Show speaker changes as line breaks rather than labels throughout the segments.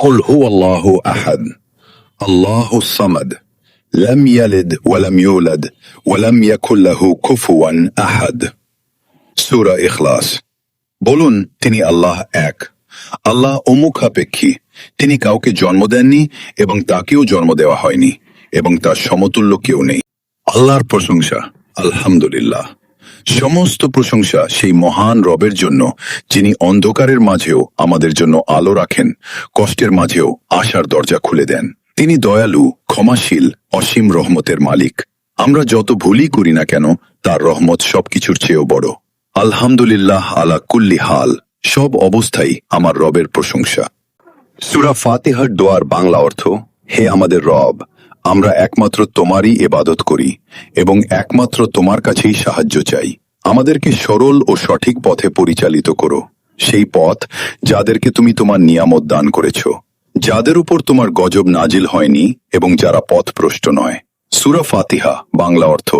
قل هو الله أحد الله الصمد لم يلد ولم يولد ولم يكن له كفوا أحد সূরা ইখলাস। বলুন, তিনি আল্লাহ এক, আল্লাহ অমুখাপেক্ষী, তিনি কাউকে জন্ম দেননি এবং তাকেও জন্ম দেওয়া হয়নি এবং তার সমতুল্য কেউ নেই। আল্লাহর প্রশংসা, আলহামদুলিল্লাহ। সমস্ত প্রশংসা সেই মহান রবের জন্য, যিনি অন্ধকারের মাঝেও আমাদের জন্য আলো রাখেন, কষ্টের মাঝেও আশার দরজা খুলে দেন। তিনি দয়ালু, ক্ষমাশীল, অসীম রহমতের মালিক। আমরা যত ভুলই করি না কেন, তার রহমত সবকিছুর চেয়েও বড়। আলহামদুলিল্লাহ আলা কুল্লি হাল, সব অবস্থায় আমার রবের প্রশংসা। সূরা ফাতিহার দোয়ার বাংলা অর্থ: হে আমাদের রব, আমরা একমাত্র তোমারই ইবাদত করি এবং একমাত্র তোমার কাছেই সাহায্য চাই। আমাদেরকে সরল ও সঠিক পথে পরিচালিত করো, সেই পথ যাদেরকে তুমি তোমার নিয়ামত দান করেছ, যাদের উপর তোমার গজব নাজিল হয়নি এবং যারা পথভ্রষ্ট নয়। সূরা ফাতিহা বাংলা অর্থ: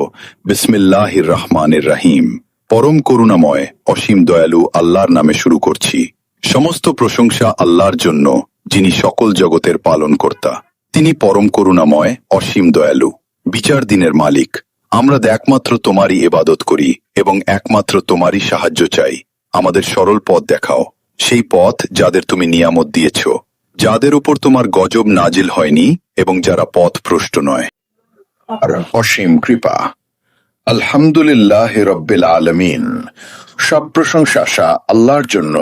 বিসমিল্লাহির রহমানির রহিম, পরম করুণাময় অসীম দয়ালু আল্লাহর নামে শুরু করছি। সমস্ত প্রশংসা আল্লাহর জন্য, যিনি সকল জগতের পালনকর্তা। তিনি পরম করুণাময় অসীম দয়ালু, বিচার দিনের মালিক। আমরা একমাত্র তোমারই ইবাদত করি এবং একমাত্র তোমারই সাহায্য চাই। আমাদের সরল পথ দেখাও, সেই পথ যাদের তুমি নিয়ামত দিয়েছ, যাদের উপর তোমার গজব নাজিল হয়নি এবং যারা পথভ্রষ্ট নয়। আর অসীম কৃপা। আলহামদুলিল্লাহ রব্বিল আলামিন, সব প্রশংসা আল্লাহর জন্য,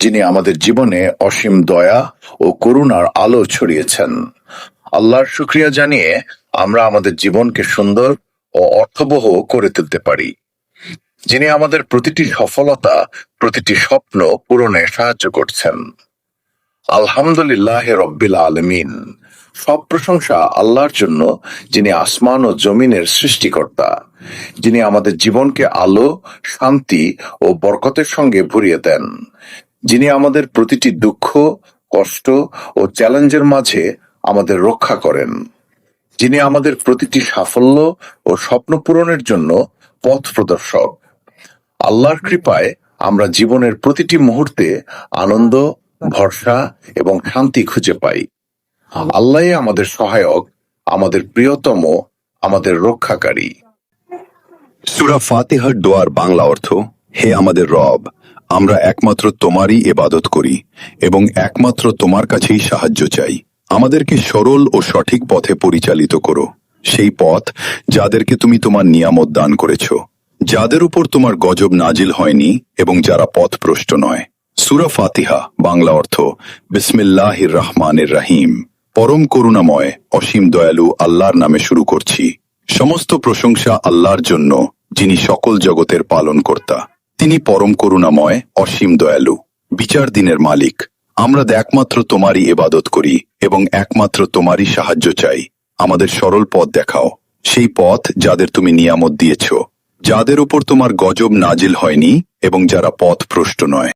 যিনি আমাদের জীবনে অসীম দয়া ও করুণার আলো ছড়িয়েছেন। আল্লাহর শুকরিয়া জানিয়ে আমরা আমাদের জীবনকে সুন্দর ও অর্থবহ করে তুলতে পারি। যিনি আমাদের প্রতিটি সফলতা, প্রতিটি স্বপ্ন পূরণে সাহায্য করছেন। আলহামদুলিল্লাহ রব্বিল আলামিন, সব প্রশংসা আল্লাহর জন্য, যিনি আসমান ও জমিনের সৃষ্টিকর্তা, যিনি আমাদের জীবনকে আলো, শান্তি ও বরকতের সঙ্গে ভরিয়ে দেন, যিনি আমাদের প্রতিটি দুঃখ, কষ্ট ও চ্যালেঞ্জের মাঝে আমাদের রক্ষা করেন, যিনি আমাদের প্রতিটি সাফল্য ও স্বপ্ন পূরণের জন্য পথ প্রদর্শক। আল্লাহর কৃপায় আমরা জীবনের প্রতিটি মুহূর্তে আনন্দ, ভরসা এবং শান্তি খুঁজে পাই। আল্লাহই আমাদের সহায়ক, আমাদের প্রিয়তম, আমাদের রক্ষাকারী। সূরা ফাতিহার দোয়ার বাংলা অর্থ: হে আমাদের রব, আমরা একমাত্র তোমারই ইবাদত করি এবং একমাত্র তোমার কাছেই সাহায্য চাই। আমাদেরকে সরল ও সঠিক পথে পরিচালিত করো, সেই পথ যাদেরকে তুমি তোমার নিয়ামত দান করেছ, যাদের উপর তোমার গজব নাজিল হয়নি এবং যারা পথভ্রষ্ট নয়। সূরা ফাতিহা বাংলা অর্থ: বিসমিল্লাহির রহমানির রহিম, পরম করুণাময় অসীম দয়ালু আল্লাহর নামে শুরু করছি। সমস্ত প্রশংসা আল্লাহর জন্য, যিনি সকল জগতের পালনকর্তা। তিনি পরম করুণাময় অসীম দয়ালু, বিচার দিনের মালিক। আমরা একমাত্র তোমারই ইবাদত করি এবং একমাত্র তোমারই সাহায্য চাই। আমাদের সরল পথ দেখাও, সেই পথ যাদের তুমি নিয়ামত দিয়েছ, যাদের উপর তোমার গজব নাজিল হয়নি এবং যারা পথভ্রষ্ট নয়।